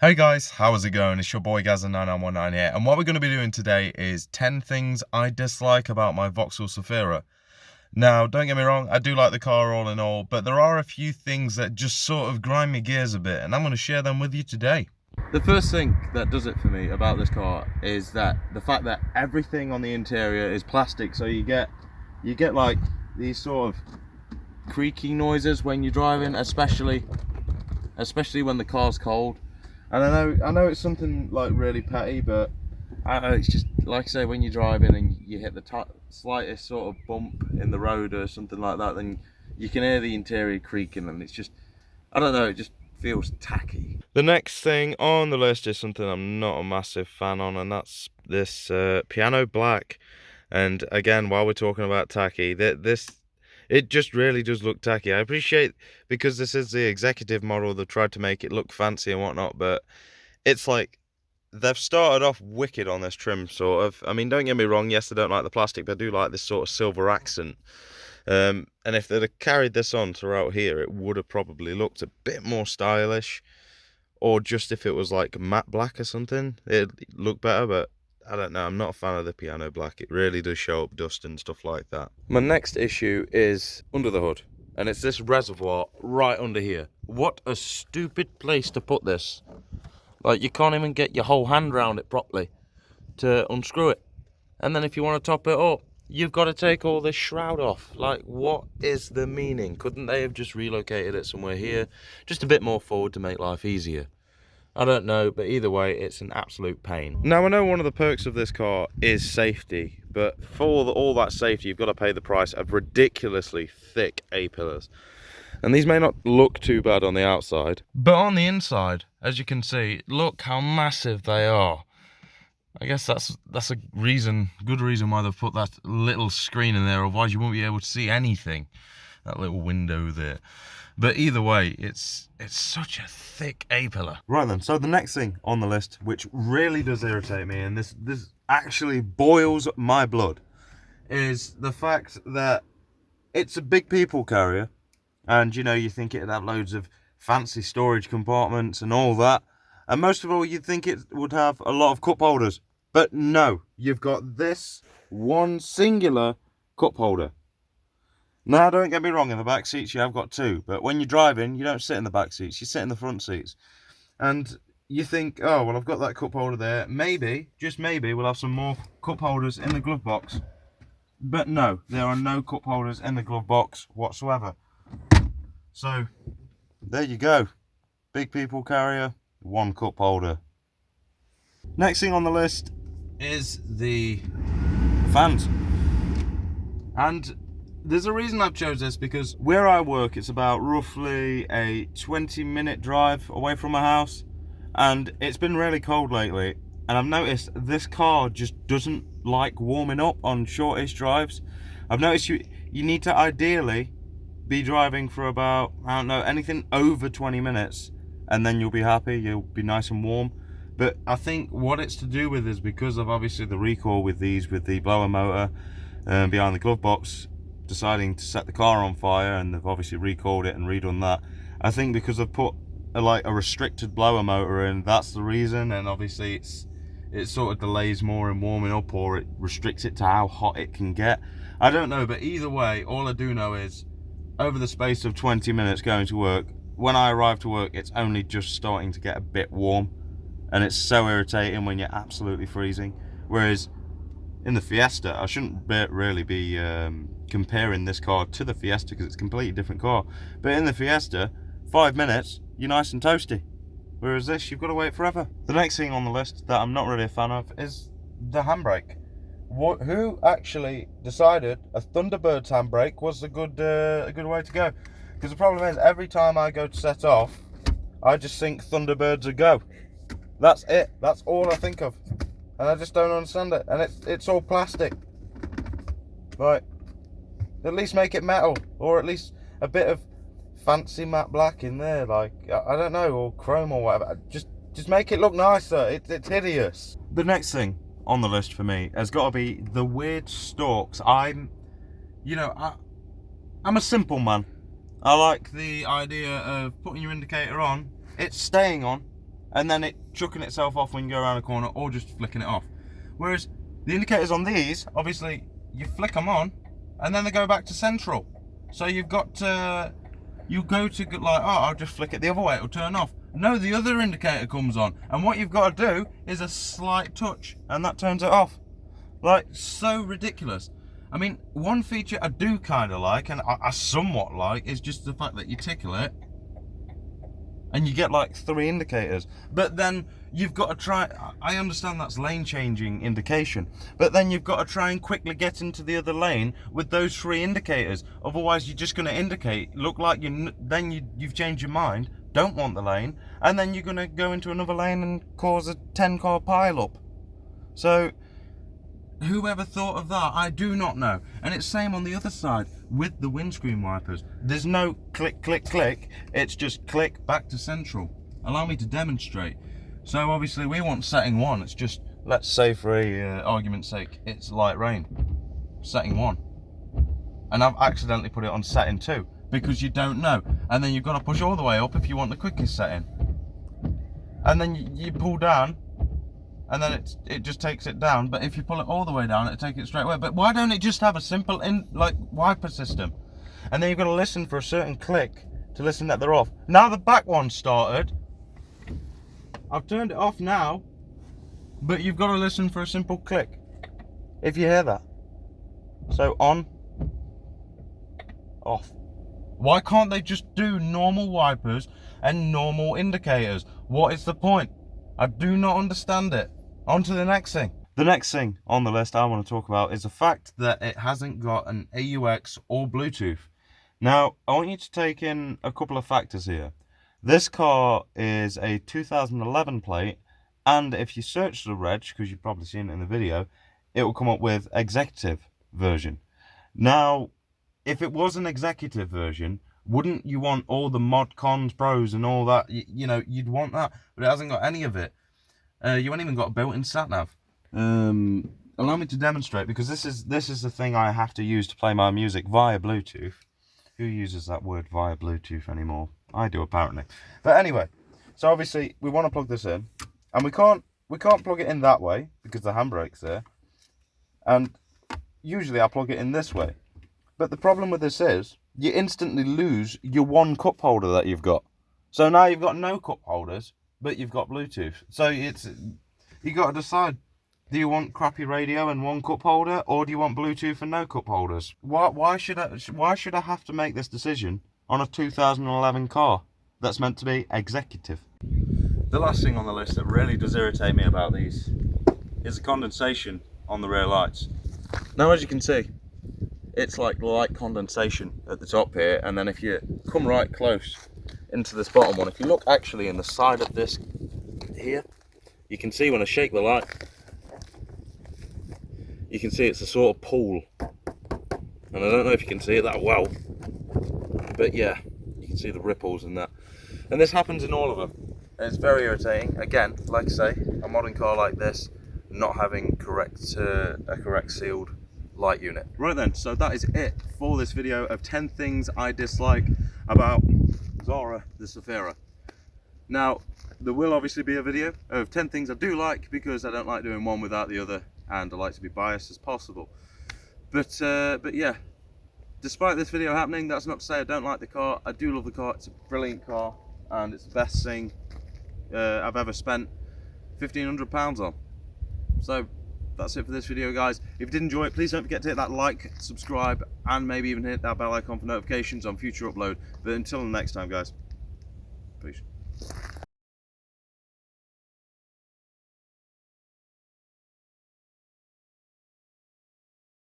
Hey guys, how is it going? It's your boy Gazza9919 here, and what we're going to be doing today is 10 things I dislike about my Vauxhall Zafira. Now, don't get me wrong, I do like the car all in all, but there are a few things that just sort of grind my gears a bit, and I'm going to share them with you today. The first thing that does it for me about this car is that the fact that everything on the interior is plastic, so you get like these sort of creaky noises when you're driving, especially when the car's cold. And I know it's something like really petty, but it's just like I say, when you're driving and you hit the slightest sort of bump in the road or something like that, then you can hear the interior creaking, and it's just, I don't know, it just feels tacky. The next thing on the list is something I'm not a massive fan on, and that's this piano black. And again, while we're talking about tacky, it just really does look tacky. I appreciate, because this is the executive model, they've tried to make it look fancy and whatnot, but it's like they've started off wicked on this trim, sort of. I mean, don't get me wrong, yes, I don't like the plastic, but I do like this sort of silver accent. And if they'd have carried this on throughout here, it would have probably looked a bit more stylish. Or just if it was like matte black or something, it'd look better, but I don't know, I'm not a fan of the piano black. It really does show up dust and stuff like that. My next issue is under the hood, and it's this reservoir right under here. What a stupid place to put this. Like, you can't even get your whole hand around it properly to unscrew it. And then if you want to top it up, you've got to take all this shroud off. Like, what is the meaning? Couldn't they have just relocated it somewhere here, just a bit more forward to make life easier? I don't know, but either way, it's an absolute pain. Now, I know one of the perks of this car is safety, but for all that safety, you've got to pay the price of ridiculously thick A-pillars. And these may not look too bad on the outside, But on the inside, as you can see, look how massive they are. I guess that's a good reason why they've put that little screen in there, otherwise you won't be able to see anything. That little window there. But either way, it's such a thick A-pillar. Right then, so the next thing on the list, which really does irritate me, and this actually boils my blood, is the fact that it's a big people carrier, and you know, you think it'd have loads of fancy storage compartments and all that, and most of all, you'd think it would have a lot of cup holders. But no, you've got this one singular cup holder. Now, don't get me wrong, in the back seats you have got two, but when you're driving, you don't sit in the back seats, you sit in the front seats. And you think, oh, well, I've got that cup holder there. Maybe, just maybe, we'll have some more cup holders in the glove box. But no, there are no cup holders in the glove box whatsoever. So, there you go. Big people carrier, one cup holder. Next thing on the list is the fans. And there's a reason I've chose this, because where I work, it's about roughly a 20-minute drive away from my house, and it's been really cold lately, and I've noticed this car just doesn't like warming up on shortish drives. I've noticed you need to ideally be driving for about, I don't know, anything over 20 minutes, and then you'll be happy, you'll be nice and warm. But I think what it's to do with is because of obviously the recall with these, with the blower motor behind the glove box deciding to set the car on fire, and they've obviously recalled it and redone that. I think because they've put a restricted blower motor in, that's the reason, and obviously it sort of delays more in warming up, or it restricts it to how hot it can get. I don't know, but either way, all I do know is over the space of 20 minutes going to work, when I arrive to work, it's only just starting to get a bit warm, and it's so irritating when you're absolutely freezing. Whereas in the Fiesta, I shouldn't really be comparing this car to the Fiesta, because it's a completely different car. But in the Fiesta, 5 minutes, you're nice and toasty. Whereas this, you've got to wait forever. The next thing on the list that I'm not really a fan of is the handbrake. Who actually decided a Thunderbird's handbrake was a good way to go? Because the problem is, every time I go to set off, I just think Thunderbirds a go. That's it. That's all I think of. And I just don't understand it. And it's all plastic. Right. At least make it metal, or at least a bit of fancy matte black in there, like, I don't know, or chrome or whatever. Just make it look nicer. It's hideous. The next thing on the list for me has got to be the weird stalks. I'm a simple man. I like the idea of putting your indicator on, it's staying on, and then it chucking itself off when you go around a corner, or just flicking it off. Whereas the indicators on these, obviously, you flick them on, and then they go back to central. So you've got to, you go to like, oh, I'll just flick it the other way, it'll turn off. No, the other indicator comes on, and what you've got to do is a slight touch, and that turns it off. Like, so ridiculous. I mean, one feature I do kind of like, and I somewhat like, is just the fact that you tickle it, and you get like 3 indicators. But then you've got to try, I understand that's lane changing indication, but then you've got to try and quickly get into the other lane with those 3 indicators. Otherwise, you're just going to indicate, look like you've changed your mind, don't want the lane, and then you're going to go into another lane and cause a 10-car pile-up. So, whoever thought of that, I do not know. And it's same on the other side with the windscreen wipers. There's no click, click, click. It's just click back to central. Allow me to demonstrate. So obviously we want setting 1. It's just, let's say for a argument's sake, it's light rain. Setting 1. And I've accidentally put it on setting 2 because you don't know. And then you've got to push all the way up if you want the quickest setting. And then you pull down, and then it just takes it down. But if you pull it all the way down, it'll take it straight away. But why don't it just have a simple wiper system? And then you've got to listen for a certain click to listen that they're off. Now the back one started. I've turned it off now, but you've got to listen for a simple click if you hear that. So on, off. Why can't they just do normal wipers and normal indicators? What is the point? I do not understand it. On to the next thing. The next thing on the list I want to talk about is the fact that it hasn't got an AUX or Bluetooth. Now, I want you to take in a couple of factors here. This car is a 2011 plate, and if you search the reg, because you've probably seen it in the video, it will come up with executive version. Now, if it was an executive version, wouldn't you want all the mod cons, pros, and all that? You know, you'd want that, but it hasn't got any of it. You haven't even got a built-in sat-nav. Allow me to demonstrate, because this is the thing I have to use to play my music via Bluetooth. Who uses that word via Bluetooth anymore? I do, apparently. But anyway, so obviously we want to plug this in, and we can't plug it in that way because the handbrake's there. And usually I plug it in this way. But the problem with this is you instantly lose your one cup holder that you've got. So now you've got no cup holders, but you've got Bluetooth. So you got to decide. Do you want crappy radio and one cup holder, or do you want Bluetooth and no cup holders? Why should I have to make this decision on a 2011 car that's meant to be executive? The last thing on the list that really does irritate me about these is the condensation on the rear lights. Now, as you can see, it's like light condensation at the top here, and then if you come right close into this bottom one, if you look actually in the side of this here, you can see when I shake the light, you can see it's a sort of pool, and I don't know if you can see it that well, but yeah, you can see the ripples and that. And this happens in all of them, and it's very irritating. Again, like I say, a modern car like this not having a correct sealed light unit. Right then, so that is it for this video of 10 things I dislike about Zafira the Zafira. Now, there will obviously be a video of 10 things I do like, because I don't like doing one without the other, and I like to be biased as possible. But yeah, despite this video happening, that's not to say I don't like the car. I do love the car. It's a brilliant car, and it's the best thing I've ever spent £1,500 on. So that's it for this video, guys. If you did enjoy it, please don't forget to hit that like, subscribe, and maybe even hit that bell icon for notifications on future upload. But until the next time, guys, peace.